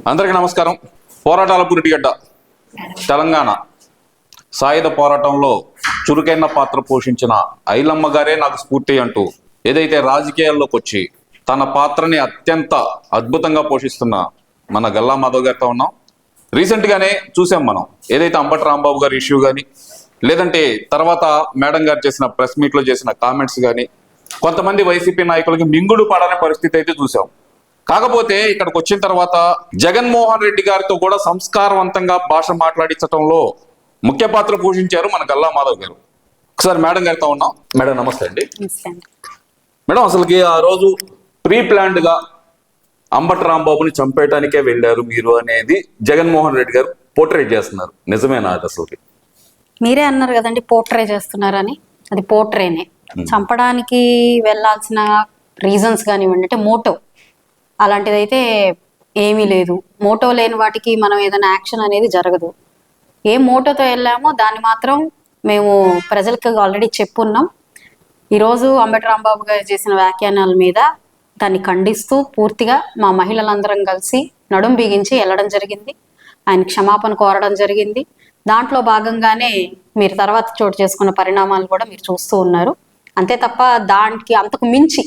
అందరికీ నమస్కారం. పోరాటాల పురిటిగడ్డ తెలంగాణ సాయుధ పోరాటంలో చురుకైన పాత్ర పోషించిన ఐలమ్మ గారే నాకు స్ఫూర్తి అంటూ ఏదైతే రాజకీయాల్లోకి వచ్చి తన పాత్రని అత్యంత అద్భుతంగా పోషిస్తున్న మన గల్లా మాధవ్ గారితో ఉన్నాం. రీసెంట్గానే చూసాం మనం ఏదైతే అంబటి రాంబాబు గారి ఇష్యూ కానీ, లేదంటే తర్వాత మేడం గారు చేసిన ప్రెస్ మీట్లో చేసిన కామెంట్స్ కానీ, కొంతమంది వైసీపీ నాయకులకి మింగుడు పడని పరిస్థితి అయితే చూసాం. కాకపోతే ఇక్కడికి వచ్చిన తర్వాత జగన్మోహన్ రెడ్డి గారితో కూడా సంస్కారవంతంగా భాష మాట్లాడించడంలో ముఖ్య పాత్ర పోషించారు మన గల్లా మాధవ్ గారు. ఒకసారి మేడం గారితో ఉన్నాం. మేడం నమస్తే అండి. మేడం, అసలుకి ఆ రోజు ప్రీ ప్లాన్డ్ గా అంబటి రాంబాబుని చంపేయడానికే వెళ్ళారు మీరు అనేది జగన్మోహన్ రెడ్డి గారు పోర్ట్రేట్ చేస్తున్నారు. నిజమేనా అది? అసలుకి మీరే అన్నారు కదండి పోర్ట్రే చేస్తున్నారని. అది పోర్ట్రేనే. చంపడానికి వెళ్ళాల్సిన రీజన్స్ కానివ్వండి, అంటే మోటో అలాంటిదైతే ఏమీ లేదు. మోటో లేని వాటికి మనం ఏదైనా యాక్షన్ అనేది జరగదు. ఏ మోటోతో వెళ్ళామో దాన్ని మాత్రం మేము ప్రజలకు ఆల్రెడీ చెప్పున్నాం. ఈరోజు అంబటి రాంబాబు గారు చేసిన వ్యాఖ్యానాల మీద దాన్ని ఖండిస్తూ పూర్తిగా మా మహిళలందరం కలిసి నడుం బిగించి వెళ్ళడం జరిగింది. ఆయన క్షమాపణ కోరడం జరిగింది. దాంట్లో భాగంగానే మీరు తర్వాత చోటు చేసుకున్న పరిణామాలు కూడా మీరు చూస్తూ ఉన్నారు. అంతే తప్ప దానికి అంతకు మించి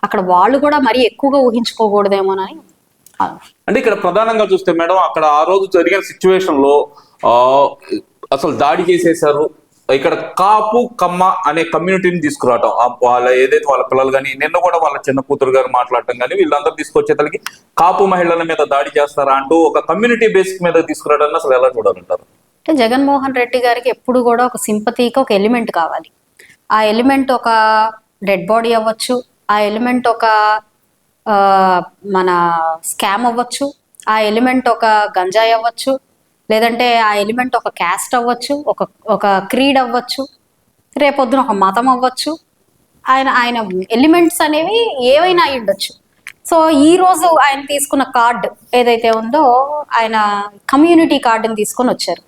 అక్కడ వాళ్ళు కూడా మరీ ఎక్కువగా ఊహించుకోకూడదేమోనని. అంటే ఇక్కడ ప్రధానంగా చూస్తే మేడం, అక్కడ ఆ రోజు జరిగిన సిచ్యువేషన్ లో అసలు దాడి చేసేసారు. ఇక్కడ కాపు కమ్మ అనే కమ్యూనిటీని తీసుకురావటం, వాళ్ళ ఏదైతే వాళ్ళ పిల్లలు కానీ, నిన్న కూడా వాళ్ళ చిన్న కూతురు గారు మాట్లాడటం కానీ, వీళ్ళందరూ తీసుకొచ్చేతలకి కాపు మహిళల మీద దాడి చేస్తారా అంటూ ఒక కమ్యూనిటీ బేసిక్ మీద తీసుకురావడాన్ని అసలు ఎలా చూడాలంటారు? అంటే జగన్మోహన్ రెడ్డి గారికి ఎప్పుడు కూడా ఒక సింపతికి ఒక ఎలిమెంట్ కావాలి. ఆ ఎలిమెంట్ ఒక డెడ్ బాడీ అవ్వచ్చు, ఆ ఎలిమెంట్ ఒక మన స్కామ్ అవ్వచ్చు, ఆ ఎలిమెంట్ ఒక గంజాయి అవ్వచ్చు, లేదంటే ఆ ఎలిమెంట్ ఒక క్యాస్ట్ అవ్వచ్చు, ఒక క్రీడ్ అవ్వచ్చు, రేపొద్దున ఒక మతం అవ్వచ్చు. ఆయన ఎలిమెంట్స్ అనేవి ఏవైనా అయి ఉండొచ్చు. సో ఈ రోజు ఆయన తీసుకున్న కార్డు ఏదైతే ఉందో, ఆయన కమ్యూనిటీ కార్డుని తీసుకొని వచ్చారు.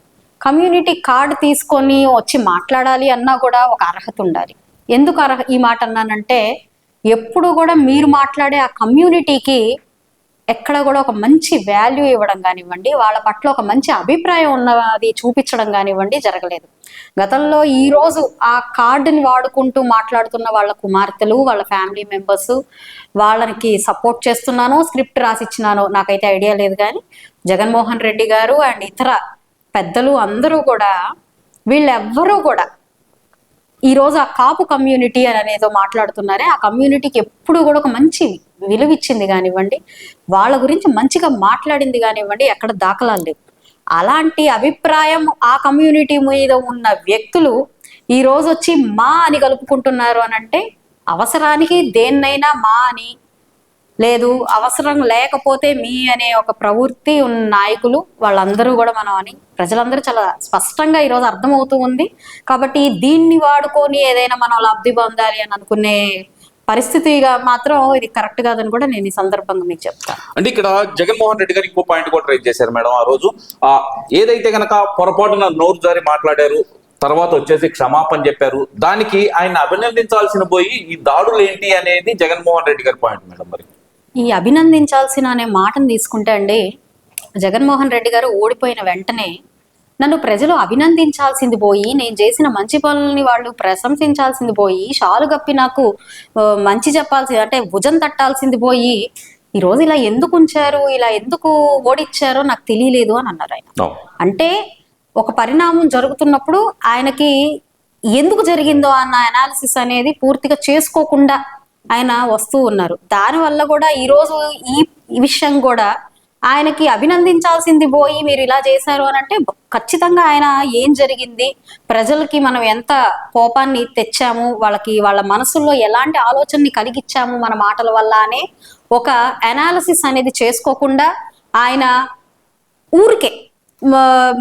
కమ్యూనిటీ కార్డు తీసుకొని వచ్చి మాట్లాడాలి అన్నా కూడా ఒక అర్హత ఉండాలి. ఎందుకు ఈ మాట అన్నానంటే, ఎప్పుడు కూడా మీరు మాట్లాడే ఆ కమ్యూనిటీకి ఎక్కడ కూడా ఒక మంచి వాల్యూ ఇవ్వడం కానివ్వండి, వాళ్ళ పట్ల ఒక మంచి అభిప్రాయం ఉన్నది చూపించడం కానివ్వండి జరగలేదు. గతంలో ఈ రోజు ఆ కార్డుని వాడుకుంటూ మాట్లాడుతున్న వాళ్ళ కుమార్తెలు, వాళ్ళ ఫ్యామిలీ మెంబర్స్, వాళ్ళకి సపోర్ట్ చేస్తున్నానో స్క్రిప్ట్ రాసిచ్చినానో నాకైతే ఐడియా లేదు. కానీ జగన్మోహన్ రెడ్డి గారు అండ్ ఇతర పెద్దలు అందరూ కూడా, వీళ్ళెవ్వరూ కూడా ఈరోజు ఆ కాపు కమ్యూనిటీ అనేదో మాట్లాడుతున్నారే, ఆ కమ్యూనిటీకి ఎప్పుడు కూడా ఒక మంచి విలువ ఇచ్చింది కానివ్వండి, వాళ్ళ గురించి మంచిగా మాట్లాడింది కానివ్వండి ఎక్కడ దాఖలాలు లేవు. అలాంటి అభిప్రాయం ఆ కమ్యూనిటీ మీద ఉన్న వ్యక్తులు ఈ రోజు వచ్చి మా అని కలుపుకుంటున్నారు అని అంటే, అవసరానికి దేన్నైనా మా అని, లేదు అవసరం లేకపోతే మీ అనే ఒక ప్రవృత్తి ఉన్న నాయకులు వాళ్ళందరూ కూడా మనం అని ప్రజలందరూ చాలా స్పష్టంగా ఈరోజు అర్థమవుతూ ఉంది. కాబట్టి దీన్ని వాడుకొని ఏదైనా మనం లబ్ధి పొందాలి అని అనుకునే పరిస్థితిగా మాత్రం ఇది కరెక్ట్ కాదని కూడా నేను ఈ సందర్భంగా మీకు చెప్తాను. అంటే ఇక్కడ జగన్మోహన్ రెడ్డి గారు ఇంకో పాయింట్ కూడా రైజ్ చేశారు మేడం. ఆ రోజు ఏదైతే కనుక పొరపాటున నోరు జారి మాట్లాడారు, తర్వాత వచ్చేసి క్షమాపణ చెప్పారు, దానికి ఆయన అభినందించాల్సిన పోయి ఈ దాడులు ఏంటి అనేది జగన్మోహన్ రెడ్డి గారి పాయింట్ మేడం. మరి ఈ అభినందించాల్సిన అనే మాటను తీసుకుంటే అండి, జగన్మోహన్ రెడ్డి గారు ఓడిపోయిన వెంటనే నన్ను ప్రజలు అభినందించాల్సింది పోయి, నేను చేసిన మంచి పనులని వాళ్ళు ప్రశంసించాల్సింది పోయి, షాలు కప్పి నాకు మంచి చెప్పాల్సింది అంటే భుజం తట్టాల్సింది పోయి, ఈరోజు ఇలా ఎందుకు ఉంచారు, ఇలా ఎందుకు ఓడిచ్చారో నాకు తెలియలేదు అని అన్నారు ఆయన. అంటే ఒక పరిణామం జరుగుతున్నప్పుడు ఆయనకి ఎందుకు జరిగిందో అన్న అనాలిసిస్ అనేది పూర్తిగా చేసుకోకుండా ఆయన వస్తూ ఉన్నారు. దానివల్ల కూడా ఈరోజు ఈ విషయం కూడా ఆయనకి అభినందించాల్సింది పోయి మీరు ఇలా చేశారు అని అంటే, ఖచ్చితంగా ఆయన ఏం జరిగింది, ప్రజలకి మనం ఎంత కోపాన్ని తెచ్చాము, వాళ్ళ మనసుల్లో ఎలాంటి ఆలోచనని కలిగించాము మన మాటల వల్ల అనే ఒక అనాలిసిస్ అనేది చేసుకోకుండా ఆయన ఊరికే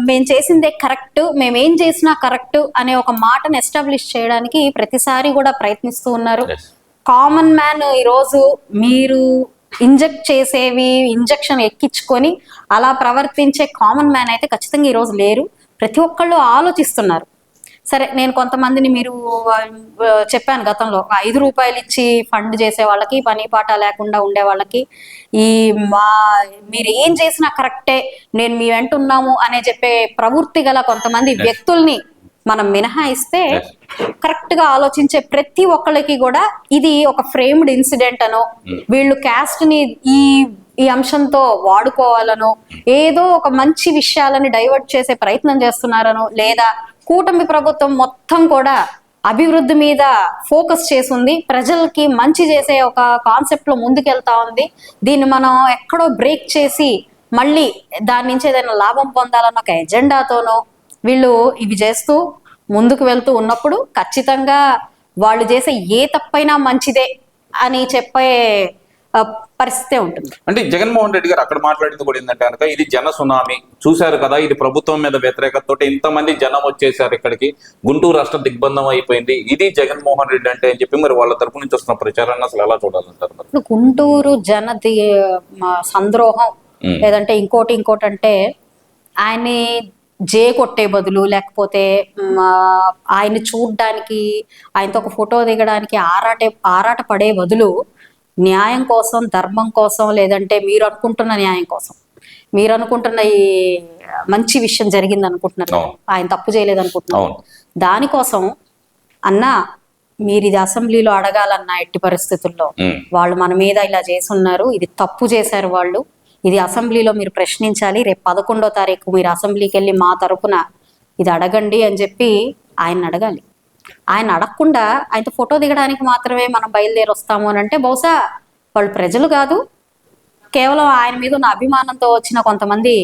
మేము చేసిందే కరెక్ట్, మేమేం చేసినా కరెక్ట్ అనే ఒక మాటను ఎస్టాబ్లిష్ చేయడానికి ప్రతిసారి కూడా ప్రయత్నిస్తూ ఉన్నారు. కామన్ మ్యాన్ ఈరోజు మీరు ఇంజెక్షన్ ఎక్కించుకొని అలా ప్రవర్తించే కామన్ మ్యాన్ అయితే ఖచ్చితంగా ఈరోజు లేరు. ప్రతి ఒక్కళ్ళు ఆలోచిస్తున్నారు. సరే నేను కొంతమందిని మీరు చెప్పాను గతంలో, 5 రూపాయలు ఇచ్చి ఫండ్ చేసే వాళ్ళకి, పని పాట లేకుండా ఉండే వాళ్ళకి, ఈ మా మీరు ఏం చేసినా కరెక్టే, నేను మీ వెంట ఉన్నాము అనే చెప్పే ప్రవృత్తి గల కొంతమంది వ్యక్తుల్ని మనం మినహాయిస్తే కరెక్ట్ గా ఆలోచించే ప్రతి ఒక్కళ్ళకి కూడా ఇది ఒక ఫ్రేమ్డ్ ఇన్సిడెంట్ అనో, వీళ్ళు క్యాస్ట్ ని ఈ ఈ అంశంతో వాడుకోవాలనో, ఏదో ఒక మంచి విషయాలని డైవర్ట్ చేసే ప్రయత్నం చేస్తున్నారనో, లేదా కూటమి ప్రభుత్వం మొత్తం కూడా అభివృద్ధి మీద ఫోకస్ చేసింది, ప్రజలకి మంచి చేసే ఒక కాన్సెప్ట్ లో ముందుకెళ్తా ఉంది, దీన్ని మనం ఎక్కడో బ్రేక్ చేసి మళ్ళీ దాని నుంచి ఏదైనా లాభం పొందాలన్న ఒక ఎజెండాతోనో వీళ్ళు ఇవి చేస్తూ ముందుకు వెళ్తూ ఉన్నప్పుడు ఖచ్చితంగా వాళ్ళు చేసే ఏ తప్పైనా మంచిదే అని చెప్పే పరిస్థితే ఉంటుంది. అంటే జగన్మోహన్ రెడ్డి గారు అక్కడ మాట్లాడింది కూడా ఏంటంటే కనుక ఇది జన సునామీ చూశారు కదా, ఇది ప్రభుత్వం మీద వ్యతిరేకతతో ఇంతమంది జనం వచ్చేసారు ఇక్కడికి, గుంటూరు రాష్ట్రం దిగ్బంధం అయిపోయింది, ఇది జగన్మోహన్ రెడ్డి అంటే అని చెప్పి మరి వాళ్ళ తరపు నుంచి వస్తున్న ప్రచారాన్ని అసలు ఎలా చూడాలంటారు? ఇప్పుడు గుంటూరు సంద్రోహం లేదంటే ఇంకోటి అంటే ఆయన్ని కొట్టే బదులు, లేకపోతే ఆయన్ని చూడ్డానికి, ఆయనతో ఒక ఫోటో దిగడానికి ఆరాట పడే బదులు న్యాయం కోసం, ధర్మం కోసం, లేదంటే మీరు అనుకుంటున్న న్యాయం కోసం, మీరు అనుకుంటున్న ఈ మంచి విషయం జరిగింది అనుకుంటున్నారు, ఆయన తప్పు చేయలేదు అనుకుంటున్నారు, దానికోసం అన్నా మీరు ఇది అసెంబ్లీలో అడగాలన్నా ఎట్టి పరిస్థితుల్లో, వాళ్ళు మన మీద ఇలా చేసున్నారు, ఇది తప్పు చేశారు వాళ్ళు, ఇది అసెంబ్లీలో మీరు ప్రశ్నించాలి, రేపు 11వ తారీఖు మీరు అసెంబ్లీకి వెళ్ళి మా తరపున ఇది అడగండి అని చెప్పి ఆయన అడగాలి. ఆయన అడగకుండా ఆయనతో ఫోటో దిగడానికి మాత్రమే మనం బయలుదేరి వస్తాము అని అంటే బహుశా వాళ్ళు ప్రజలు కాదు, కేవలం ఆయన మీద ఉన్న అభిమానంతో వచ్చిన కొంతమంది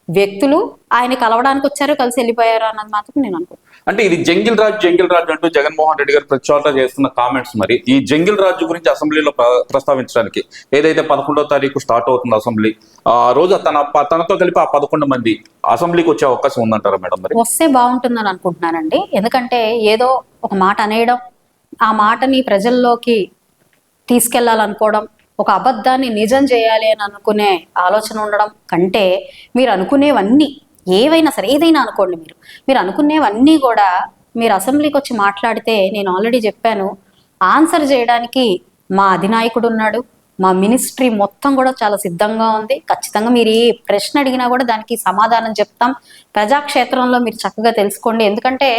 వ్యక్తులు ఆయన కలవడానికి వచ్చారు, కలిసి వెళ్ళిపోయారు అన్నది మాత్రం నేను అనుకుంటున్నాను. అంటే ఇది జంగిల్ రాజ్ అంటూ జగన్మోహన్ రెడ్డి గారు ప్రతి చోట చేస్తున్న కామెంట్స్, మరి ఈ జంగిల్ రాజు గురించి అసెంబ్లీలో ప్రస్తావించడానికి ఏదైతే 11వ తారీఖు స్టార్ట్ అవుతుంది అసెంబ్లీ, ఆ రోజు తనతో కలిపి ఆ 11 మంది అసెంబ్లీకి వచ్చే అవకాశం ఉందంటారా మేడం? మరి వస్తే బాగుంటుందని అనుకుంటున్నానండి. ఎందుకంటే ఏదో ఒక మాట అనేయడం, ఆ మాటని ప్రజల్లోకి తీసుకెళ్లాలనుకోవడం, ఒక అబద్ధాన్ని నిజం చేయాలి అని అనుకునే ఆలోచన ఉండడం కంటే, మీరు అనుకునేవన్నీ ఏవైనా సరే, ఏదైనా అనుకోండి, మీరు అనుకునేవన్నీ కూడా మీరు అసెంబ్లీకి వచ్చి మాట్లాడితే, నేను ఆల్రెడీ చెప్పాను, ఆన్సర్ చేయడానికి మా అధినాయకుడు ఉన్నాడు, మా మినిస్ట్రీ మొత్తం కూడా చాలా సిద్ధంగా ఉంది, ఖచ్చితంగా మీరు ఏ ప్రశ్న అడిగినా కూడా దానికి సమాధానం చెప్తాం. ప్రజాక్షేత్రంలో మీరు చక్కగా తెలుసుకోండి, ఎందుకంటే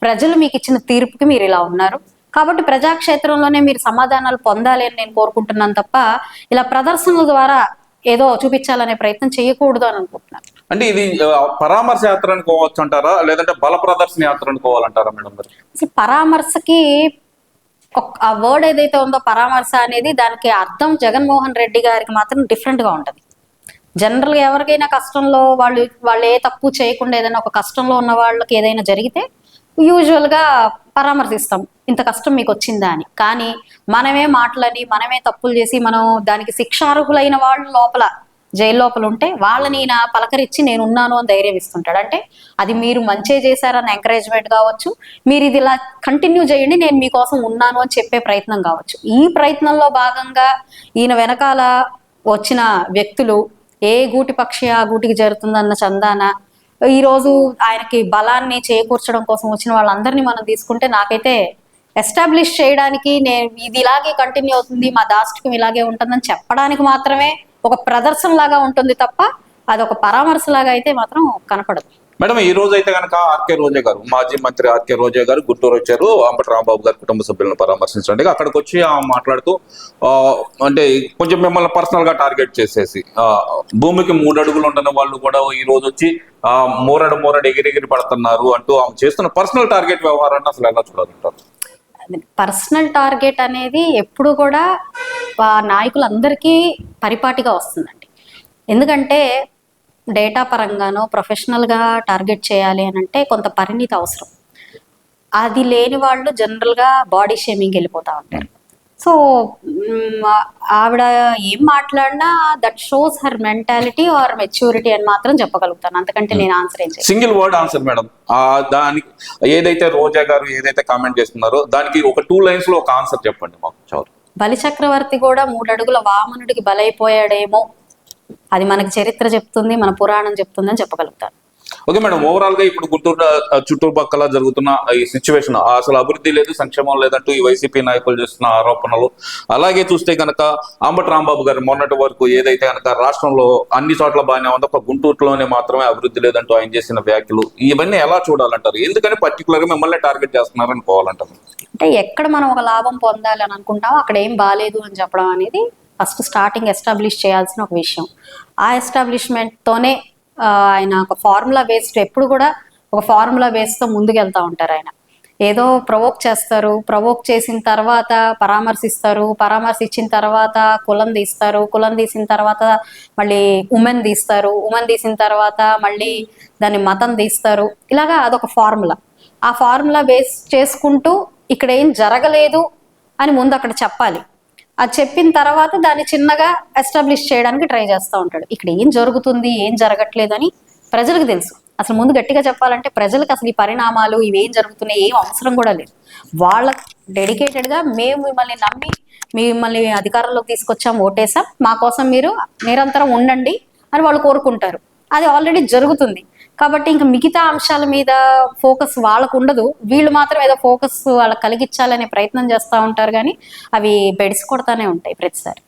ప్రజలు మీకు ఇచ్చిన తీర్పుకి మీరు ఇలా ఉన్నారు కాబట్టి ప్రజాక్షేత్రంలోనే మీరు సమాధానాలు పొందాలి అని నేను కోరుకుంటున్నాను తప్ప ఇలా ప్రదర్శనల ద్వారా ఏదో చూపించాలనే ప్రయత్నం చేయకూడదు అని అనుకుంటున్నాను. అంటే ఇది పరామర్శ యాత్ర అనుకోవచ్చు అంటారా, లేదంటే బల ప్రదర్శన యాత్ర అనుకోవాలంటారా మేడం? అసలు పరామర్శకి ఆ వర్డ్ ఏదైతే ఉందో పరామర్శ అనేది, దానికి అర్థం జగన్మోహన్ రెడ్డి గారికి మాత్రం డిఫరెంట్ గా ఉంటది. జనరల్ గా ఎవరికైనా కష్టంలో వాళ్ళు ఏ తప్పు చేయకుండా ఏదైనా ఒక కష్టంలో ఉన్న వాళ్ళకి ఏదైనా జరిగితే యూజువల్ గా పరామర్శిస్తాం, ఇంత కష్టం మీకు వచ్చిందా అని. కానీ మనమే మాటలని, మనమే తప్పులు చేసి, మనం దానికి శిక్షార్హులైన వాళ్ళు లోపల జైలు లోపల ఉంటే వాళ్ళని ఈయన పలకరించి నేను ఉన్నాను అని ధైర్యం ఇస్తుంటాడు. అంటే అది మీరు మంచి చేశారన్న ఎంకరేజ్మెంట్ కావచ్చు, మీరు ఇది ఇలా కంటిన్యూ చేయండి నేను మీకోసం ఉన్నాను అని చెప్పే ప్రయత్నం కావచ్చు. ఈ ప్రయత్నంలో భాగంగా ఈయన వెనకాల వచ్చిన వ్యక్తులు ఏ గూటి పక్షి ఆ గూటికి జరుగుతుందన్న చందాన ఈరోజు ఆయనకి బలాన్ని చేకూర్చడం కోసం వచ్చిన వాళ్ళందరినీ మనం తీసుకుంటే, నాకైతే ఎస్టాబ్లిష్ చేయడానికి, నేను ఇది ఇలాగే కంటిన్యూ అవుతుంది, మా దాష్టికం ఇలాగే ఉంటుందని చెప్పడానికి మాత్రమే ఒక ప్రదర్శన లాగా ఉంటుంది తప్ప అది ఒక పరామర్శ లాగా అయితే మాత్రం కనపడదు. మేడం, ఈ రోజు అయితే కనుక ఆర్కే రోజా గారు, మాజీ మంత్రి ఆర్కే రోజా గారు గుంటూరు వచ్చారు అంబటి రాంబాబు గారు కుటుంబ సభ్యులను పరామర్శించడానికి. అక్కడికి వచ్చి మాట్లాడుతూ అంటే కొంచెం మిమ్మల్ని పర్సనల్ గా టార్గెట్ చేసేసి, భూమికి 3 అడుగులు ఉండని వాళ్ళు కూడా ఈ రోజు వచ్చి మోరడు ఎగిరెగిరి పడుతున్నారు అంటూ ఆమె చేస్తున్న పర్సనల్ టార్గెట్ వ్యవహారాన్ని అసలు ఎలా చూడాలంటారు? పర్సనల్ టార్గెట్ అనేది ఎప్పుడు కూడా నాయకులందరికీ పరిపాటిగా వస్తుందండి. ఎందుకంటే డేటా పరంగానో ప్రొఫెషనల్గా టార్గెట్ చేయాలి అని అంటే కొంత పరిణితి అవసరం. అది లేని వాళ్ళు జనరల్గా బాడీ షేమింగ్ వెళ్ళిపోతూ ఉంటారు. సో ఆవిడ ఏం మాట్లాడినా that shows her mentality or maturity అని మాత్రం చెప్పగలుగుతాను, అంతకంటే నేను ఆన్సర్ ఏం చేయను. సింగిల్ వర్డ్ ఆన్సర్ మేడం, దానికి ఏదైతే రోజా గారు ఏదైతే కామెంట్ చేస్తున్నారో దానికి ఒక 2 lines లో ఒక ఆన్సర్ చెప్పండి మాకు. బలి చక్రవర్తి కూడా 3 అడుగుల వామనుడికి బలైపోయాడేమో, అది మనకి చరిత్ర చెప్తుంది, మన పురాణం చెప్తుంది అని చెప్పగలుగుతాను. ఓకే మేడం, ఓవరాల్ గా ఇప్పుడు గుంటూరు చుట్టుపక్కల జరుగుతున్న ఈ సిచ్యువేషన్, అసలు అభివృద్ధి లేదు, సంక్షేమం లేదంటూ ఈ వైసీపీ నాయకులు చేస్తున్న ఆరోపణలు, అలాగే చూస్తే కనుక అంబటి రాంబాబు గారు మొన్నటి వరకు ఏదైతే కనుక రాష్ట్రంలో అన్ని చోట్ల బాగానే ఉందో ఒక గుంటూరులోనే మాత్రమే అభివృద్ధి లేదంటూ ఆయన చేసిన వ్యాఖ్యలు, ఇవన్నీ ఎలా చూడాలంటారు? ఎందుకని పర్టికులర్ గా మిమ్మల్ని టార్గెట్ చేస్తున్నారని పోవాలంటారు? అంటే ఎక్కడ మనం ఒక లాభం పొందాలి అని అనుకుంటామో అక్కడ ఏం బాగాలేదు అని చెప్పడం అనేది ఫస్ట్ స్టార్టింగ్ ఎస్టాబ్లిష్ చేయాల్సిన ఒక విషయం. ఆ ఎస్టాబ్లిష్మెంట్తోనే ఆయన ఒక ఫార్ములా బేస్డ్, ఎప్పుడు కూడా ఒక ఫార్ములా బేస్తో ముందుకెళ్తూ ఉంటారు. ఆయన ఏదో ప్రవోక్ చేస్తారు, ప్రవోక్ చేసిన తర్వాత పరామర్శించిన తర్వాత కులం తీస్తారు, కులం తీసిన తర్వాత మళ్ళీ ఉమెన్ తీస్తారు, ఉమెన్ తీసిన తర్వాత మళ్ళీ దాన్ని మతం తీస్తారు. ఇలాగా అదొక ఫార్ములా. ఆ ఫార్ములా బేస్ చేసుకుంటూ ఇక్కడ ఏం జరగలేదు అని ముందు అక్కడ చెప్పాలి. అది చెప్పిన తర్వాత దాన్ని చిన్నగా ఎస్టాబ్లిష్ చేయడానికి ట్రై చేస్తూ ఉంటాడు. ఇక్కడ ఏం జరుగుతుంది, ఏం జరగట్లేదని ప్రజలకు తెలుసు. అసలు ముందు గట్టిగా చెప్పాలంటే ప్రజలకు అసలు ఈ పరిణామాలు ఇవేం జరుగుతున్నాయి ఏం అవసరం కూడా లేదు. వాళ్ళ డెడికేటెడ్గా మేము మిమ్మల్ని నమ్మి మిమ్మల్ని అధికారంలోకి తీసుకొచ్చాం, ఓటేసాం, మా కోసం మీరు నిరంతరం ఉండండి అని వాళ్ళు కోరుకుంటారు. అది ఆల్రెడీ జరుగుతుంది. కాబట్టి ఇంకా మిగతా అంశాల మీద ఫోకస్ వాళ్ళకు ఉండదు. వీళ్ళు మాత్రం ఏదో ఫోకస్ వాళ్ళకి కలిగించాలనే ప్రయత్నం చేస్తూ ఉంటారు, కానీ అవి బెడిసి కొడతానే ఉంటాయి ప్రతిసారి.